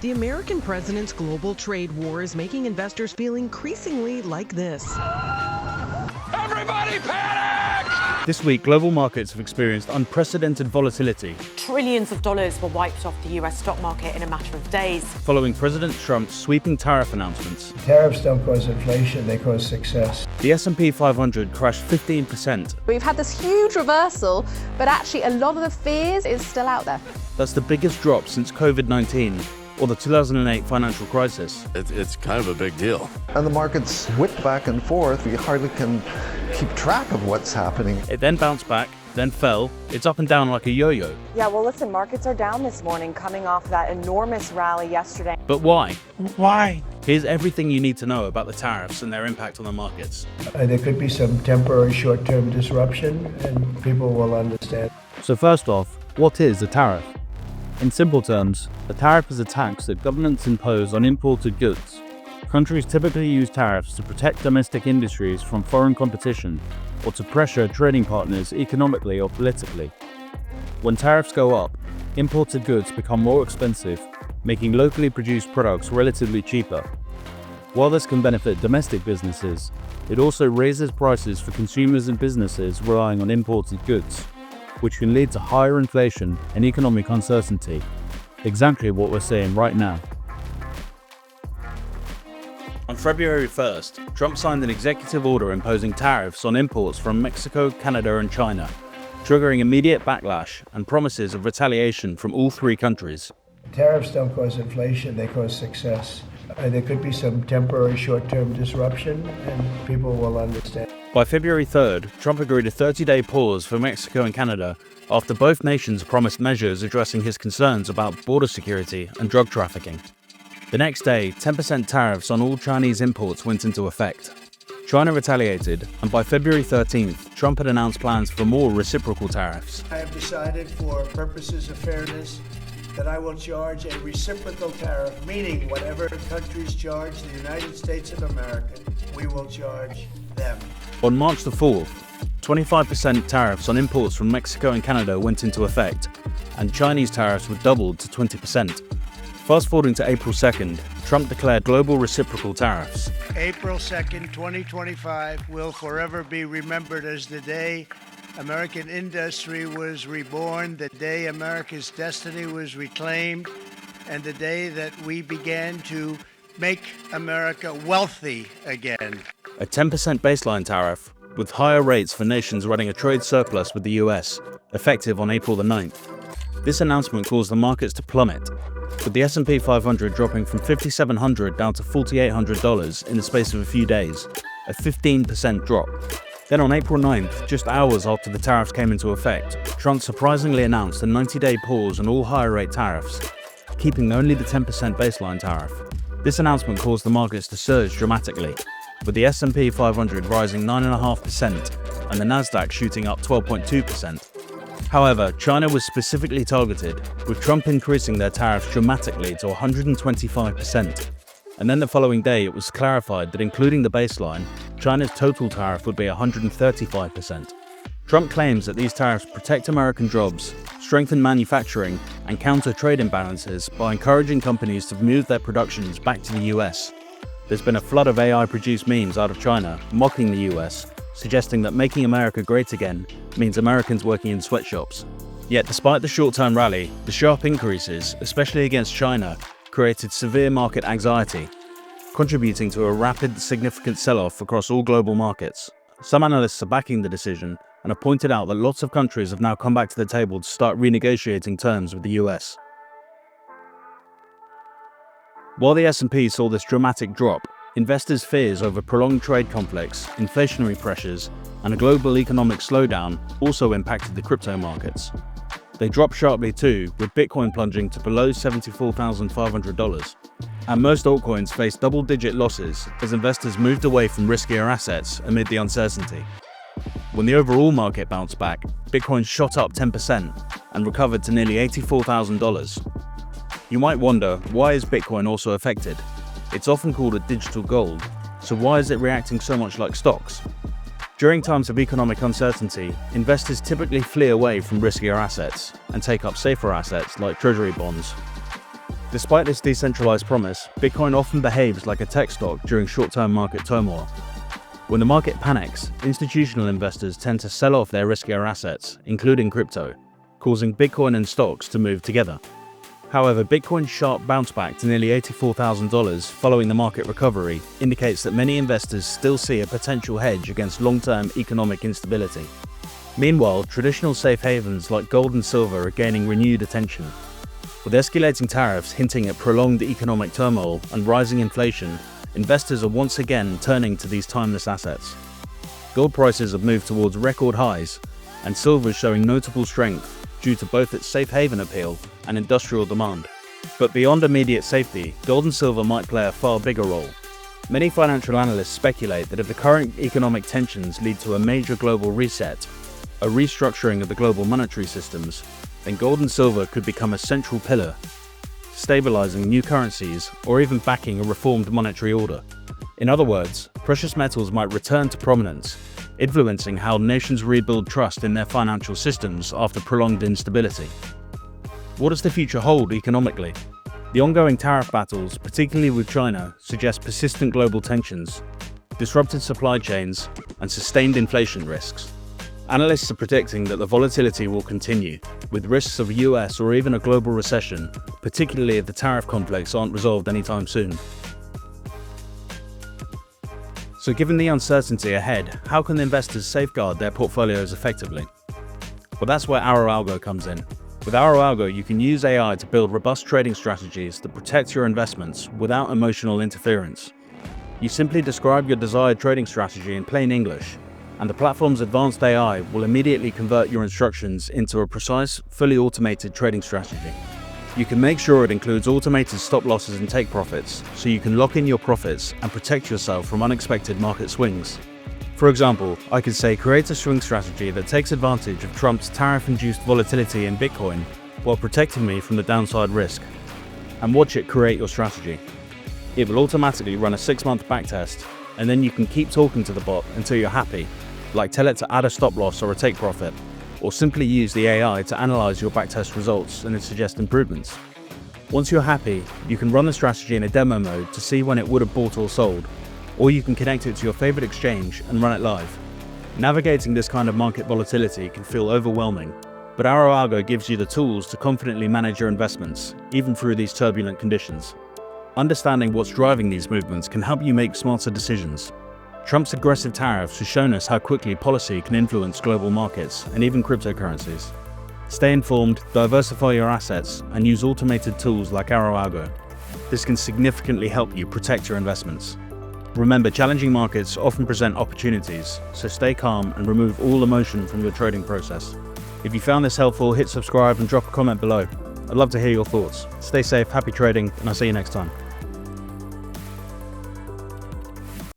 The American president's global trade war is making investors feel increasingly like this. Everybody panic! This week, global markets have experienced unprecedented volatility. Trillions of dollars were wiped off the US stock market in a matter of days. Following President Trump's sweeping tariff announcements. Tariffs don't cause inflation, they cause success. The S&P 500 crashed 15%. We've had this huge reversal, but actually a lot of the fears is still out there. That's the biggest drop since COVID-19 or the 2008 financial crisis. It's kind of a big deal. And the markets whip back and forth. We hardly can keep track of what's happening. It then bounced back, then fell. It's up and down like a yo-yo. Yeah, well, listen, markets are down this morning coming off that enormous rally yesterday. But why? Why? Here's everything you need to know about the tariffs and their impact on the markets. There could be some temporary short-term disruption, and people will understand. So first off, what is a tariff? In simple terms, a tariff is a tax that governments impose on imported goods. Countries typically use tariffs to protect domestic industries from foreign competition or to pressure trading partners economically or politically. When tariffs go up, imported goods become more expensive, making locally produced products relatively cheaper. While this can benefit domestic businesses, it also raises prices for consumers and businesses relying on imported goods, which can lead to higher inflation and economic uncertainty. Exactly what we're seeing right now. On February 1st, Trump signed an executive order imposing tariffs on imports from Mexico, Canada, and China, triggering immediate backlash and promises of retaliation from all three countries. Tariffs don't cause inflation, they cause success. There could be some temporary short-term disruption, and people will understand. By February 3rd, Trump agreed a 30-day pause for Mexico and Canada after both nations promised measures addressing his concerns about border security and drug trafficking. The next day, 10% tariffs on all Chinese imports went into effect. China retaliated, and by February 13th, Trump had announced plans for more reciprocal tariffs. I have decided, for purposes of fairness, that I will charge a reciprocal tariff, meaning whatever countries charge the United States of America, we will charge them. On March the 4th, 25% tariffs on imports from Mexico and Canada went into effect, and Chinese tariffs were doubled to 20%. Fast forwarding to April 2nd, Trump declared global reciprocal tariffs. April 2nd, 2025 will forever be remembered as the day American industry was reborn, the day America's destiny was reclaimed, and the day that we began to make America wealthy again. A 10% baseline tariff, with higher rates for nations running a trade surplus with the US, effective on April the 9th. This announcement caused the markets to plummet, with the S&P 500 dropping from $5,700 down to $4,800 in the space of a few days, a 15% drop. Then on April 9th, just hours after the tariffs came into effect, Trump surprisingly announced a 90-day pause on all higher rate tariffs, keeping only the 10% baseline tariff. This announcement caused the markets to surge dramatically, with the S&P 500 rising 9.5% and the Nasdaq shooting up 12.2%. However, China was specifically targeted, with Trump increasing their tariffs dramatically to 125%. And then the following day it was clarified that including the baseline, China's total tariff would be 135%. Trump claims that these tariffs protect American jobs, strengthen manufacturing, and counter trade imbalances by encouraging companies to move their productions back to the US. There's been a flood of AI-produced memes out of China mocking the US, suggesting that making America great again means Americans working in sweatshops. Yet despite the short-term rally, the sharp increases, especially against China, created severe market anxiety, contributing to a rapid, significant sell-off across all global markets. Some analysts are backing the decision and have pointed out that lots of countries have now come back to the table to start renegotiating terms with the US. While the S&P saw this dramatic drop, investors' fears over prolonged trade conflicts, inflationary pressures, and a global economic slowdown also impacted the crypto markets. They dropped sharply too, with Bitcoin plunging to below $74,500. And most altcoins faced double-digit losses as investors moved away from riskier assets amid the uncertainty. When the overall market bounced back, Bitcoin shot up 10% and recovered to nearly $84,000. You might wonder, why is Bitcoin also affected? It's often called a digital gold, so why is it reacting so much like stocks? During times of economic uncertainty, investors typically flee away from riskier assets and take up safer assets like treasury bonds. Despite this decentralized promise, Bitcoin often behaves like a tech stock during short-term market turmoil. When the market panics, institutional investors tend to sell off their riskier assets, including crypto, causing Bitcoin and stocks to move together. However, Bitcoin's sharp bounce back to nearly $84,000 following the market recovery indicates that many investors still see a potential hedge against long-term economic instability. Meanwhile, traditional safe havens like gold and silver are gaining renewed attention. With escalating tariffs hinting at prolonged economic turmoil and rising inflation, investors are once again turning to these timeless assets. Gold prices have moved towards record highs, and silver is showing notable strength due to both its safe haven appeal and industrial demand. But beyond immediate safety, gold and silver might play a far bigger role. Many financial analysts speculate that if the current economic tensions lead to a major global reset, a restructuring of the global monetary systems, then gold and silver could become a central pillar, stabilizing new currencies or even backing a reformed monetary order. In other words, precious metals might return to prominence, influencing how nations rebuild trust in their financial systems after prolonged instability. What does the future hold economically? The ongoing tariff battles, particularly with China, suggest persistent global tensions, disrupted supply chains, and sustained inflation risks. Analysts are predicting that the volatility will continue, with risks of a US or even a global recession, particularly if the tariff conflicts aren't resolved anytime soon. So given the uncertainty ahead, how can investors safeguard their portfolios effectively? Well, that's where Arrow Algo comes in. With Arrow Algo, you can use AI to build robust trading strategies that protect your investments without emotional interference. You simply describe your desired trading strategy in plain English, and the platform's advanced AI will immediately convert your instructions into a precise, fully automated trading strategy. You can make sure it includes automated stop losses and take profits, so you can lock in your profits and protect yourself from unexpected market swings. For example, I could say create a swing strategy that takes advantage of Trump's tariff-induced volatility in Bitcoin while protecting me from the downside risk, and watch it create your strategy. It will automatically run a 6-month backtest, and then you can keep talking to the bot until you're happy, like tell it to add a stop loss or a take profit, or simply use the AI to analyze your backtest results and suggest improvements. Once you're happy, you can run the strategy in a demo mode to see when it would have bought or sold, or you can connect it to your favorite exchange and run it live. Navigating this kind of market volatility can feel overwhelming, but Arrow Algo gives you the tools to confidently manage your investments, even through these turbulent conditions. Understanding what's driving these movements can help you make smarter decisions. Trump's aggressive tariffs have shown us how quickly policy can influence global markets and even cryptocurrencies. Stay informed, diversify your assets, and use automated tools like Arrow Algo. This can significantly help you protect your investments. Remember, challenging markets often present opportunities, so stay calm and remove all emotion from your trading process. If you found this helpful, hit subscribe and drop a comment below. I'd love to hear your thoughts. Stay safe, happy trading, and I'll see you next time.